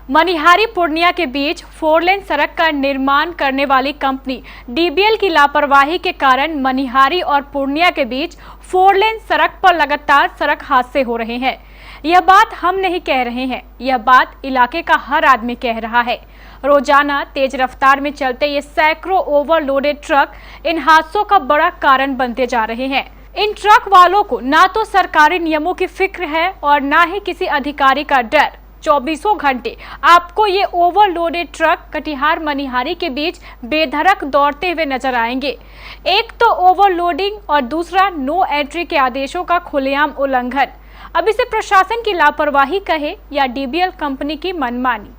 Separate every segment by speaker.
Speaker 1: मनिहारी पूर्णिया के बीच 4 लेन सड़क का निर्माण करने वाली कंपनी डीबीएल की लापरवाही के कारण मनिहारी और पूर्णिया के बीच 4 लेन सड़क पर लगातार सड़क हादसे हो रहे हैं। यह बात हम नहीं कह रहे हैं, यह बात इलाके का हर आदमी कह रहा है। रोजाना तेज रफ्तार में चलते ये सैकड़ों ओवरलोडेड ट्रक इन हादसों का बड़ा कारण बनते जा रहे हैं। इन ट्रक वालों को ना तो सरकारी नियमों की फिक्र है और ना ही किसी अधिकारी का डर। 24 घंटे आपको ये ओवरलोडेड ट्रक कटिहार मनिहारी के बीच बेधड़क दौड़ते हुए नजर आएंगे। एक तो ओवरलोडिंग और दूसरा नो एंट्री के आदेशों का खुलेआम उल्लंघन। अब इसे प्रशासन की लापरवाही कहे या डीबीएल कंपनी की मनमानी।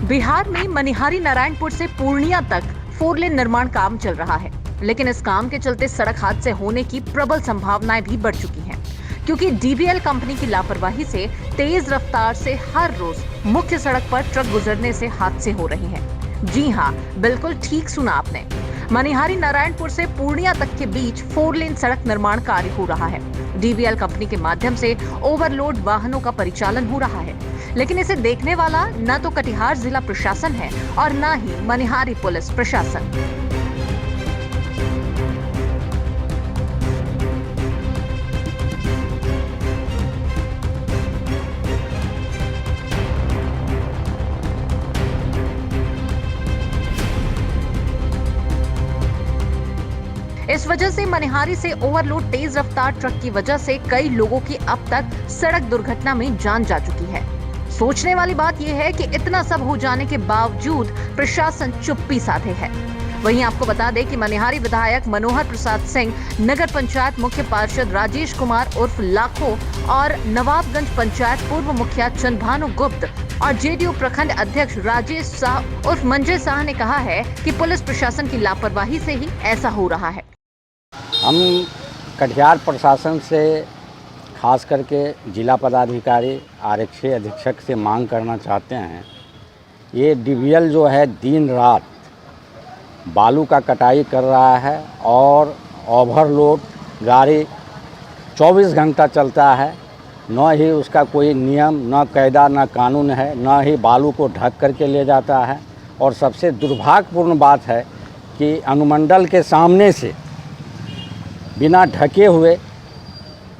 Speaker 2: बिहार में मनिहारी नारायणपुर से पूर्णिया तक 4 लेन निर्माण काम चल रहा है, लेकिन इस काम के चलते सड़क हादसे होने की प्रबल संभावनाएं भी बढ़ चुकी हैं, क्योंकि डीबीएल कंपनी की लापरवाही से तेज रफ्तार से हर रोज मुख्य सड़क पर ट्रक गुजरने से हादसे हो रहे हैं। जी हाँ, बिल्कुल ठीक सुना आपने। मनिहारी नारायणपुर से पूर्णिया तक के बीच 4 लेन सड़क निर्माण कार्य हो रहा है। डीबीएल कंपनी के माध्यम से ओवरलोड वाहनों का परिचालन हो रहा है, लेकिन इसे देखने वाला न तो कटिहार जिला प्रशासन है और न ही मनिहारी पुलिस प्रशासन। इस वजह से मनिहारी से ओवरलोड तेज रफ्तार ट्रक की वजह से कई लोगों की अब तक सड़क दुर्घटना में जान जा चुकी है। सोचने वाली बात यह है कि इतना सब हो जाने के बावजूद प्रशासन चुप्पी साधे है। वहीं आपको बता दें कि मनिहारी विधायक मनोहर प्रसाद सिंह, नगर पंचायत मुख्य पार्षद राजेश कुमार उर्फ लाखो और नवाबगंज पंचायत पूर्व मुखिया चंद्रभानु गुप्त और जेडीयू प्रखंड अध्यक्ष राजेश शाह उर्फ मंजय शाह ने कहा है कि पुलिस प्रशासन की लापरवाही से ही ऐसा हो रहा है।
Speaker 3: हम कटिहार प्रशासन से खास करके जिला पदाधिकारी आरक्षी अधीक्षक से मांग करना चाहते हैं, ये डीबीएल जो है दिन रात बालू का कटाई कर रहा है और ओवरलोड गाड़ी 24 घंटा चलता है। न ही उसका कोई नियम, न कायदा, न कानून है, न ही बालू को ढक करके ले जाता है। और सबसे दुर्भाग्यपूर्ण बात है कि अनुमंडल के सामने से बिना ढके हुए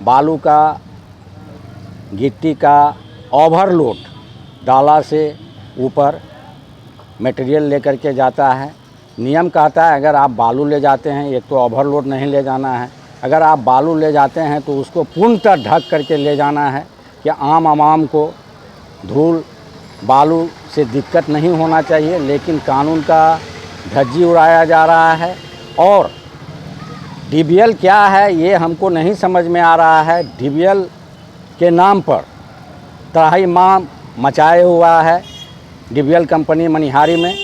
Speaker 3: बालू का, गिट्टी का ओवरलोड डाला से ऊपर मटेरियल लेकर के जाता है। नियम कहता है अगर आप बालू ले जाते हैं, एक तो ओवरलोड नहीं ले जाना है, अगर आप बालू ले जाते हैं तो उसको पूर्णतः ढक करके ले जाना है कि आम आवाम को धूल बालू से दिक्कत नहीं होना चाहिए। लेकिन कानून का धज्जी उड़ाया जा रहा है और डीबीएल क्या है ये हमको नहीं समझ में आ रहा है। डीबीएल के नाम पर त्राहिमाम मचाए हुआ है डीबीएल कंपनी मनिहारी में।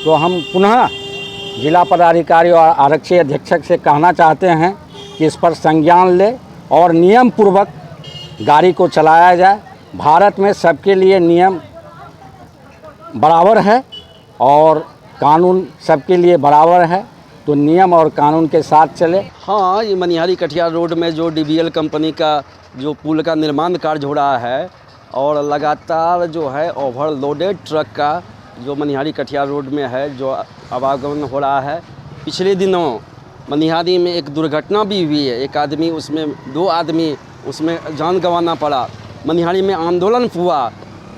Speaker 3: तो हम पुनः जिला पदाधिकारी और आरक्षी अधीक्षक से कहना चाहते हैं कि इस पर संज्ञान ले और नियम पूर्वक गाड़ी को चलाया जाए। भारत में सबके लिए नियम बराबर है और कानून सबके लिए बराबर है, तो नियम और कानून के साथ चले।
Speaker 4: हाँ, ये मनिहारी कटिहार रोड में जो डीबीएल कंपनी का जो पुल का निर्माण कार्य हो रहा है और लगातार जो है ओवरलोडेड ट्रक का जो मनिहारी कटिहार रोड में है जो आवागमन हो रहा है। पिछले दिनों मनिहारी में एक दुर्घटना भी हुई है, एक आदमी उसमें 2 आदमी उसमें जान गंवाना पड़ा। मनिहारी में आंदोलन हुआ,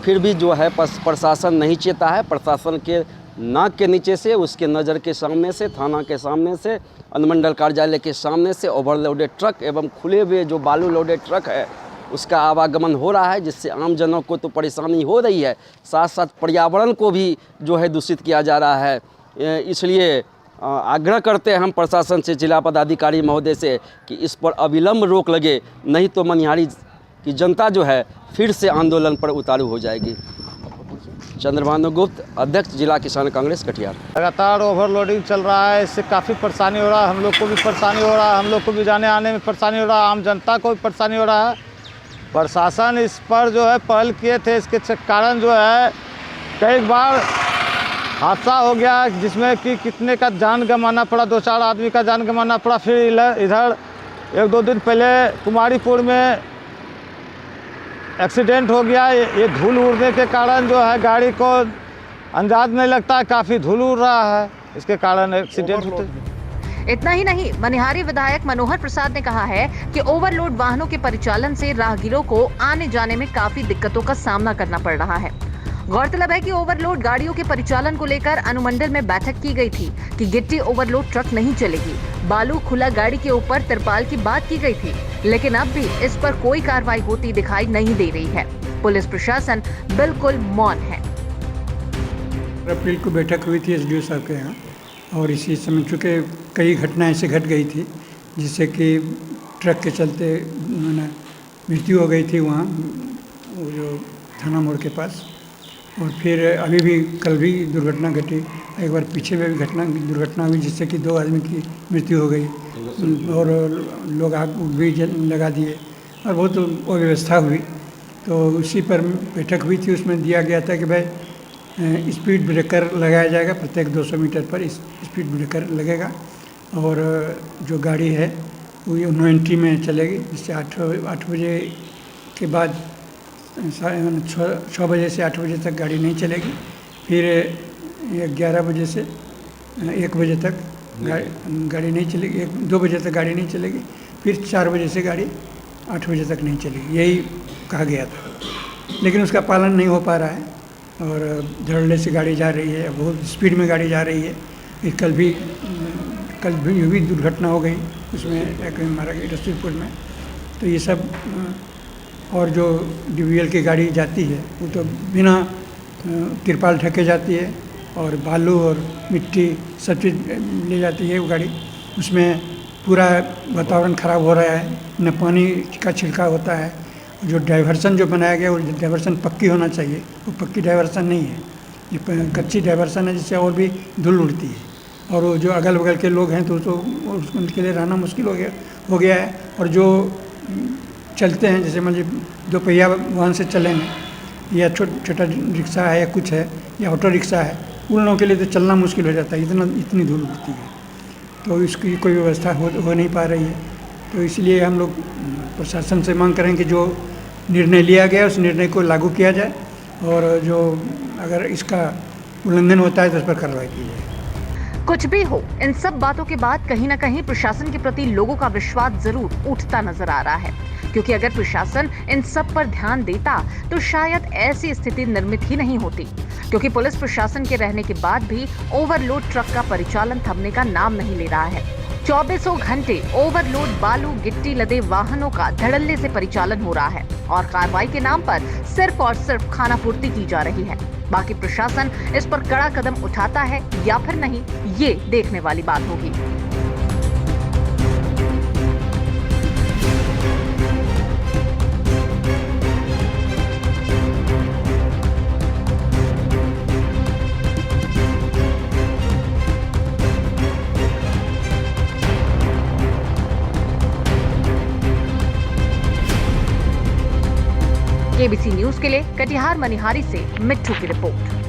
Speaker 4: फिर भी जो है प्रशासन नहीं चेता है। प्रशासन के नाक के नीचे से, उसके नज़र के सामने से, थाना के सामने से, अनुमंडल कार्यालय के सामने से ओवरलोडेड ट्रक एवं खुले हुए जो बालू लोडेड ट्रक है उसका आवागमन हो रहा है, जिससे आम जनों को तो परेशानी हो रही है, साथ साथ पर्यावरण को भी जो है दूषित किया जा रहा है। इसलिए आग्रह करते हैं हम प्रशासन से, जिला पदाधिकारी महोदय से कि इस पर अविलंब रोक लगे, नहीं तो मनिहारी की जनता जो है फिर से आंदोलन पर उतारू हो जाएगी। चंद्रभानु गुप्त, अध्यक्ष जिला किसान कांग्रेस कटिहार।
Speaker 5: लगातार ओवरलोडिंग चल रहा है, इससे काफ़ी परेशानी हो रहा है। हम लोग को भी परेशानी हो रहा है, हम लोग को भी जाने आने में परेशानी हो रहा है, आम जनता को भी परेशानी हो रहा है। प्रशासन इस पर जो है पहल किए थे, इसके कारण जो है कई बार हादसा हो गया, जिसमें कि कितने का जान गंवाना पड़ा, 2-4 आदमी का जान गंवाना पड़ा। फिर इधर एक दो दिन पहले कुमारीपुर में एक्सीडेंट हो गया। ये धूल उड़ने के कारण जो है गाड़ी को अंदाज नहीं लगता, काफ़ी धूल उड़ रहा है, इसके कारण एक्सीडेंट होते।
Speaker 2: इतना ही नहीं, मनिहारी विधायक मनोहर प्रसाद ने कहा है कि ओवरलोड वाहनों के परिचालन से राहगीरों को आने जाने में काफी दिक्कतों का सामना करना पड़ रहा है। गौरतलब है कि ओवरलोड गाड़ियों के परिचालन को लेकर अनुमंडल में बैठक की गई थी कि गिट्टी ओवरलोड ट्रक नहीं चलेगी, बालू खुला गाड़ी के ऊपर तिरपाल की बात की गई थी, लेकिन अब भी इस पर कोई कार्रवाई होती दिखाई नहीं दे रही है। पुलिस प्रशासन बिल्कुल मौन है।
Speaker 6: अप्रैल को बैठक हुई थी एसडीओ साहब के यहाँ, और इसी समय चूँकि कई घटनाएं ऐसे घट गई थी जिससे कि ट्रक के चलते मृत्यु हो गई थी वहाँ वो जो थाना मोड़ के पास। और फिर अभी भी कल भी दुर्घटना घटी, एक बार पीछे में भी दुर्घटना हुई जिससे कि 2 आदमी की मृत्यु हो गई और लोग आग भी लगा दिए और बहुत अव्यवस्था हुई। तो उसी पर बैठक हुई थी, उसमें दिया गया था कि भाई स्पीड ब्रेकर लगाया जाएगा, प्रत्येक 200 मीटर पर स्पीड ब्रेकर लगेगा और जो गाड़ी है वो नो एंट्री में चलेगी, जिससे 8 बजे के बाद 6 बजे से 8 बजे तक गाड़ी नहीं चलेगी। फिर 11 बजे से 1 बजे तक गाड़ी नहीं चलेगी, 2 बजे तक गाड़ी नहीं चलेगी, फिर 4 बजे से गाड़ी 8 बजे तक नहीं चलेगी, यही कहा गया था। लेकिन उसका पालन नहीं हो पा रहा है और धड़ल्ले से गाड़ी जा रही है, बहुत स्पीड में गाड़ी जा रही है। कल भी दुर्घटना हो गई, उसमें एक मारा गया रसूलपुर में। तो ये सब, और जो डीवीएल की गाड़ी जाती है वो तो बिना तिरपाल ढके जाती है और बालू और मिट्टी सब चीज़ ले जाती है वो गाड़ी। उसमें पूरा वातावरण ख़राब हो रहा है, न पानी का छिड़काव होता है। जो डाइवर्सन जो बनाया गया वो डाइवर्सन पक्की होना चाहिए, वो पक्की डाइवर्सन नहीं है, ये कच्ची डाइवर्सन है जिससे और भी धूल उड़ती है। और वो जो अगल बगल के लोग हैं तो उनके लिए रहना मुश्किल हो गया है। और जो चलते हैं, जैसे मान लीजिए 2 पहिया वाहन से चलेंगे या छोटा रिक्शा है या कुछ है या ऑटो रिक्शा है, उन लोगों के लिए तो चलना मुश्किल हो जाता है, इतनी धूल उड़ती है। तो इसकी कोई व्यवस्था हो नहीं पा रही है। तो इसलिए हम लोग प्रशासन से मांग करें कि जो निर्णय लिया गया उस निर्णय को लागू किया जाए और जो अगर इसका उल्लंघन होता है तो उस पर कार्रवाई की जाए।
Speaker 2: कुछ भी हो, इन सब बातों के बाद कहीं ना कहीं प्रशासन के प्रति लोगों का विश्वास जरूर उठता नजर आ रहा है, क्योंकि अगर प्रशासन इन सब पर ध्यान देता तो शायद ऐसी स्थिति निर्मित ही नहीं होती। क्योंकि पुलिस प्रशासन के रहने के बाद भी ओवरलोड ट्रक का परिचालन थमने का नाम नहीं ले रहा है। 24 घंटे ओवरलोड बालू गिट्टी लदे वाहनों का धड़ल्ले से परिचालन हो रहा है और कार्रवाई के नाम पर सिर्फ और सिर्फ खानापूर्ति की जा रही है। बाकी प्रशासन इस पर कड़ा कदम उठाता है या फिर नहीं, ये देखने वाली बात होगी। केबीसी न्यूज के लिए कटिहार मनिहारी से मिट्ठू की रिपोर्ट।